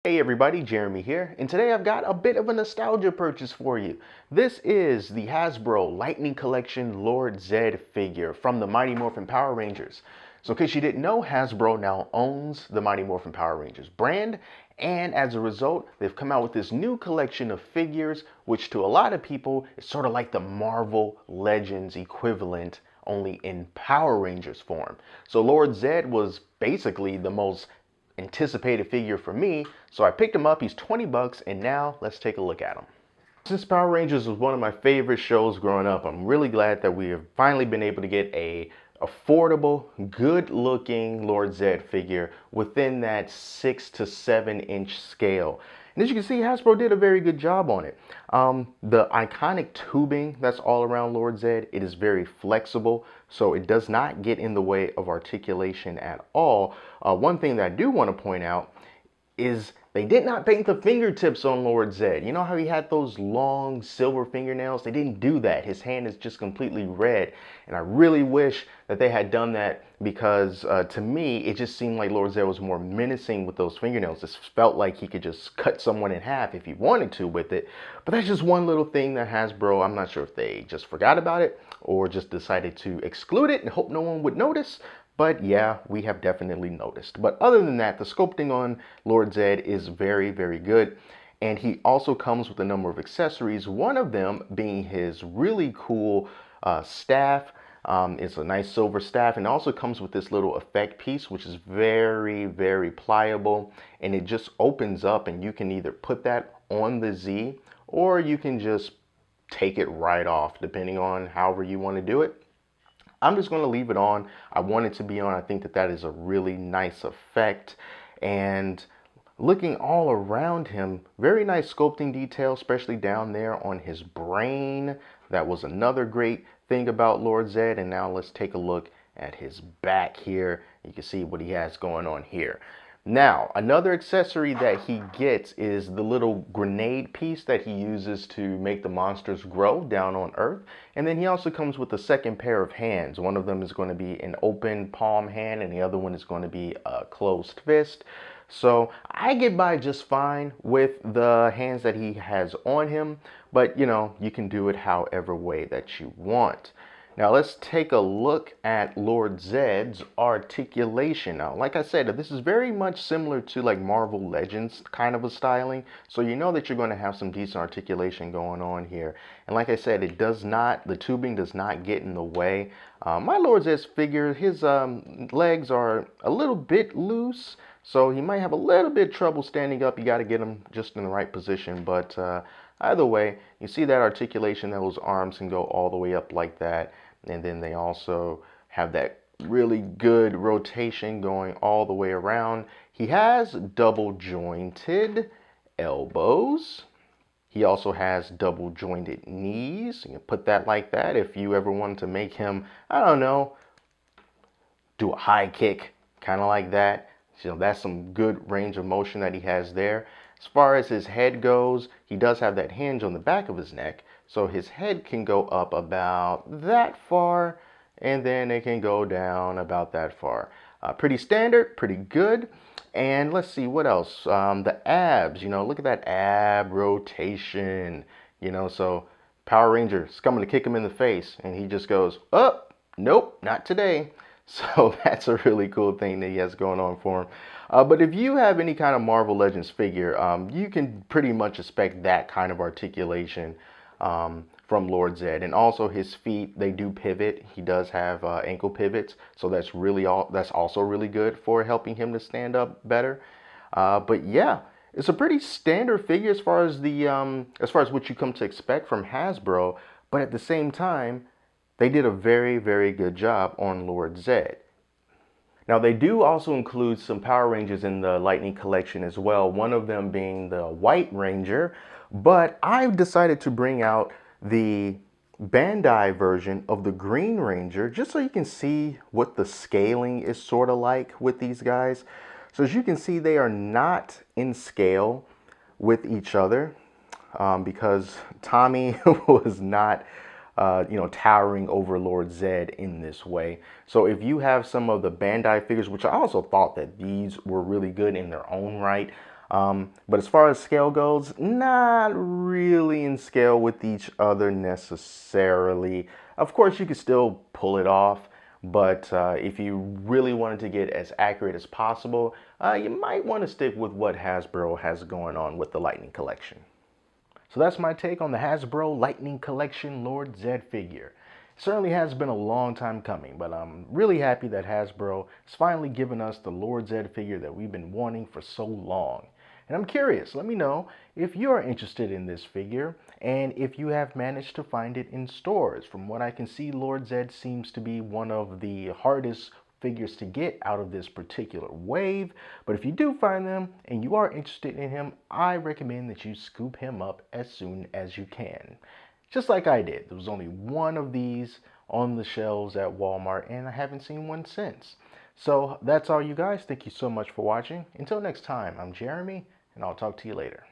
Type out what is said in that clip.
Hey everybody, Jeremy here, and today I've got a bit of a nostalgia purchase for you. This is the Hasbro Lightning Collection Lord Zedd figure from the Mighty Morphin Power Rangers. So in case you didn't know, Hasbro now owns the Mighty Morphin Power Rangers brand, and as a result, they've come out with this new collection of figures, which to a lot of people is sort of like the Marvel Legends equivalent, only in Power Rangers form. So Lord Zedd was basically the most anticipated figure for me, so I picked him up. He's 20 bucks, and now let's take a look at him. Since Power Rangers was one of my favorite shows growing up, I'm really glad that we have finally been able to get a affordable, good-looking Lord Zedd figure within that 6 to 7 inch scale. And as you can see, Hasbro did a very good job on it. The iconic tubing that's all around Lord Zedd, it is very flexible, so it does not get in the way of articulation at all. One thing that I do want to point out is they did not paint the fingertips on Lord Zedd. You know how he had those long silver fingernails? They didn't do that. His hand is just completely red. And I really wish that they had done that because to me, it just seemed like Lord Zedd was more menacing with those fingernails. This felt like he could just cut someone in half if he wanted to with it. But that's just one little thing that Hasbro, I'm not sure if they just forgot about it or just decided to exclude it and hope no one would notice. But yeah, we have definitely noticed. But other than that, the sculpting on Lord Zedd is very, very good. And he also comes with a number of accessories, one of them being his really cool staff. It's a nice silver staff, and also comes with this little effect piece, which is very, very pliable. And it just opens up, and you can either put that on the Z, or you can just take it right off, depending on however you want to do it. I'm just going to leave it on. I want it to be on. I think that that is a really nice effect. And looking all around him, very nice sculpting detail, especially down there on his brain. That was another great thing about Lord Zedd. And now let's take a look at his back here. You can see what he has going on here. Now, another accessory that he gets is the little grenade piece that he uses to make the monsters grow down on Earth. And then he also comes with a second pair of hands. One of them is going to be an open palm hand, and the other one is going to be a closed fist. So I get by just fine with the hands that he has on him, but you know, you can do it however way that you want. Now let's take a look at Lord Zedd's articulation. Now, like I said, this is very much similar to like Marvel Legends kind of a styling. So you know that you're going to have some decent articulation going on here. And like I said, it does not, the tubing does not get in the way. My Lord Zedd's figure, his legs are a little bit loose. So he might have a little bit of trouble standing up. You got to get him just in the right position. But either way, you see that articulation, those arms can go all the way up like that. And then they also have that really good rotation going all the way around. He has double jointed elbows. He also has double jointed knees. You can put that like that if you ever wanted to make him, I don't know, do a high kick, kind of like that. So that's some good range of motion that he has there. As far as his head goes, he does have that hinge on the back of his neck. So his head can go up about that far, and then it can go down about that far. Pretty standard, pretty good. And let's see, what else? The abs, you know, look at that ab rotation. You know, so Power Ranger's coming to kick him in the face, and he just goes, oh, nope, not today. So that's a really cool thing that he has going on for him. But if you have any kind of Marvel Legends figure, you can pretty much expect that kind of articulation from Lord Zedd. And also his feet, they do pivot. He does have ankle pivots, so that's also really good for helping him to stand up better. But yeah, it's a pretty standard figure as far as what you come to expect from Hasbro. But at the same time, they did a very, very good job on Lord Zedd. Now, they do also include some Power Rangers in the Lightning Collection as well, one of them being the White Ranger, but I've decided to bring out the Bandai version of the Green Ranger just so you can see what the scaling is sort of like with these guys. So as you can see, they are not in scale with each other because Tommy was not towering over Lord Zedd in this way. So if you have some of the Bandai figures, which I also thought that these were really good in their own right, But as far as scale goes, not really in scale with each other necessarily. Of course, you could still pull it off, but if you really wanted to get as accurate as possible, you might want to stick with what Hasbro has going on with the Lightning Collection. So that's my take on the Hasbro Lightning Collection Lord Zedd figure. It certainly has been a long time coming, but I'm really happy that Hasbro has finally given us the Lord Zedd figure that we've been wanting for so long. And I'm curious, let me know if you're interested in this figure and if you have managed to find it in stores. From what I can see, Lord Zedd seems to be one of the hardest figures to get out of this particular wave. But if you do find them and you are interested in him, I recommend that you scoop him up as soon as you can. Just like I did. There was only one of these on the shelves at Walmart and I haven't seen one since. So that's all, you guys. Thank you so much for watching. Until next time, I'm Jeremy and I'll talk to you later.